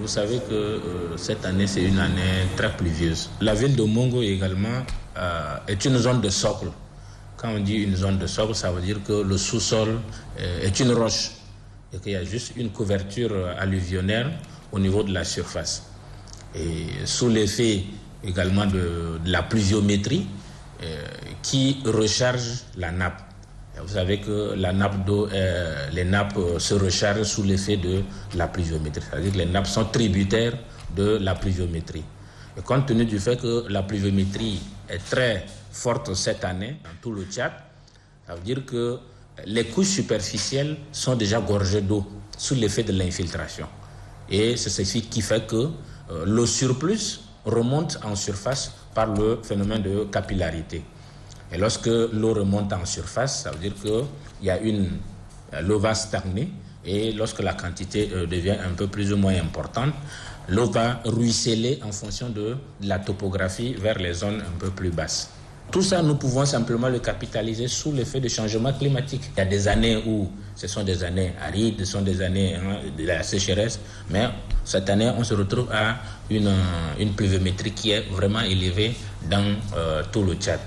Vous savez que cette année, c'est une année très pluvieuse. La ville de Mongo également est une zone de socle. Quand on dit une zone de socle, ça veut dire que le sous-sol est une roche et qu'il y a juste une couverture alluvionnaire au niveau de la surface. Et sous l'effet également de la pluviométrie qui recharge la nappe. Vous savez que la nappe d'eau, les nappes se rechargent sous l'effet de la pluviométrie. C'est-à-dire que les nappes sont tributaires de la pluviométrie. Et compte tenu du fait que la pluviométrie est très forte cette année dans tout le Tchad, ça veut dire que les couches superficielles sont déjà gorgées d'eau sous l'effet de l'infiltration. Et c'est ce qui fait que l'eau surplus remonte en surface par le phénomène de capillarité. Et lorsque l'eau remonte en surface, ça veut dire que l'eau va stagner et lorsque la quantité devient un peu plus ou moins importante, l'eau va ruisseler en fonction de la topographie vers les zones un peu plus basses. Tout ça, nous pouvons simplement le capitaliser sous l'effet du changement climatique. Il y a des années où ce sont des années arides, ce sont des années de la sécheresse, mais cette année, on se retrouve à une pluviométrie qui est vraiment élevée dans tout le Tchad.